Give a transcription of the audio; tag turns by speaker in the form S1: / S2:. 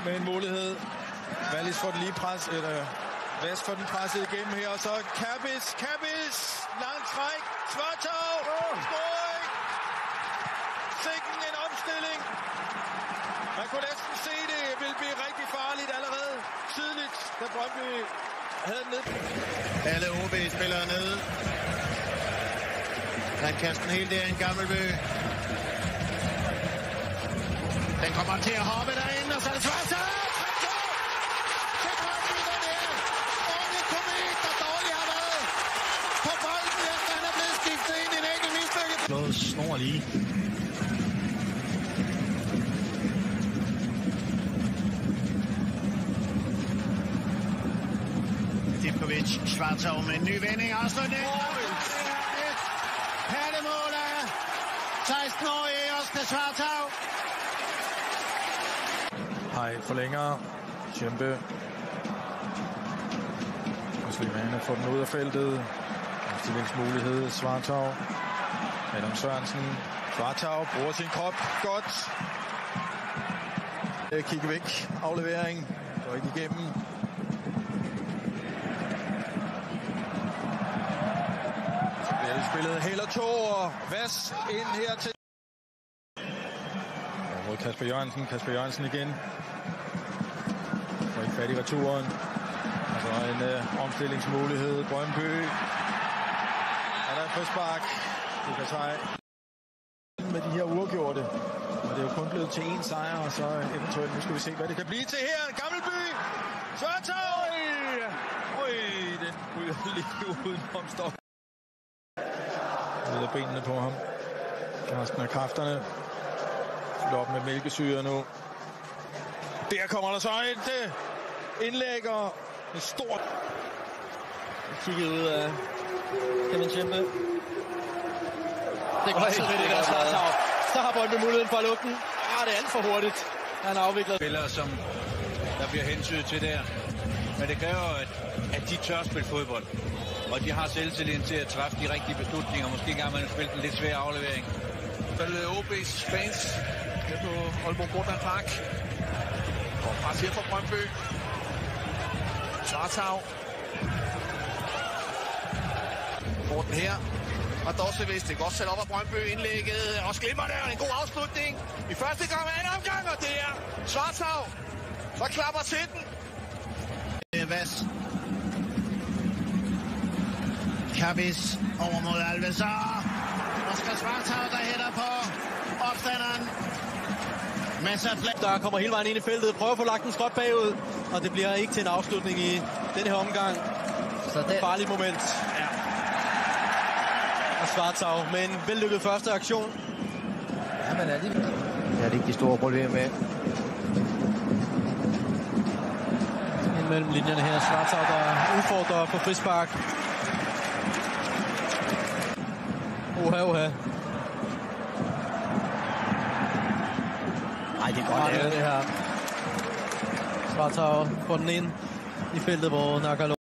S1: med en mulighed. Wallis får den lige pres, eller Vest får den presset igennem her, og så Kappis, langt træk, Svartov, scoring! Sikken en omstilling. Man kunne næsten se det ville blive rigtig farligt allerede tidligt, da Brøndby havde den ned.
S2: Alle OB-spillere nede. Han kaster den helt der i en Gammelby. Den kommer til at hoppe derinde, og så er det Svartov!
S3: Slået snor lige.
S2: Divkovic, Svartov med en ny vending. Afslutning. Perlemål af 16-årige Oscar Svartov.
S1: Hej, forlænger. Kæmpe. Og Slimane får den ud af feltet. Stillingsmulighed. Svartov. Adam Sørensen. Svartov bruger sin krop godt. Kigge væk. Aflevering. Går ikke igennem. Så bliver det spillet heller to, og Vas ind her til. Og Kasper Jørgensen. Kasper Jørgensen igen. Får ikke fat i returen. Og så en omstillingsmulighed. Brøndby. Og der er frispark. Det kan tage med de her uafgjorte. Og det er jo kun blevet til én sejr, og så eventuelt, nu skal vi se, hvad det kan blive til her. Gammelby! Svartov! Den ryger lige udenom stop. Ud af benene på ham. Resten af kræfterne. Fylder op med mælkesyre nu. Der kommer der så et indlæg og en stor.
S4: Kigget ud af Kevin Tjempe. Det går ikke det der Svartov. Så har Brøndby muligheden for at lukke den. Det er alt for hurtigt. Han har afviklet.
S5: Spillere, som der bliver hensynet til der. Men det kræver, at de tør spille fodbold. Og de har selvtilliden til at træffe de rigtige beslutninger. Måske engang man har spillet en lidt svær aflevering.
S6: OB's fans her på Aalborg Portland Park. Og pres her fra Brøndby. Svartov. Får den her. Og Dorsevis, det er godt sat op af Brøndby indlægget. Også glimmer der en god afslutning. I første gang med en omgang, og det er Svartov. Så klapper til den.
S2: Vas. Kappis over mod Alves. Oscar Svartov, der hætter på opstanderen. Masser af flag.
S4: Der kommer hele vejen ind i feltet. Prøver at få lagt en skråt bagud. Og det bliver ikke til en afslutning i denne her omgang. Så det er et farligt moment. Ja. Og Svartov med en vellykket første aktion.
S3: Ja, men er det ikke de store problemer med.
S4: Mellem linjerne her. Svartov, der udfordrer på frispark. Oha.
S3: Ej, det er godt lavet.
S4: Det her. Svartov får den ind i feltet, hvor Nakalo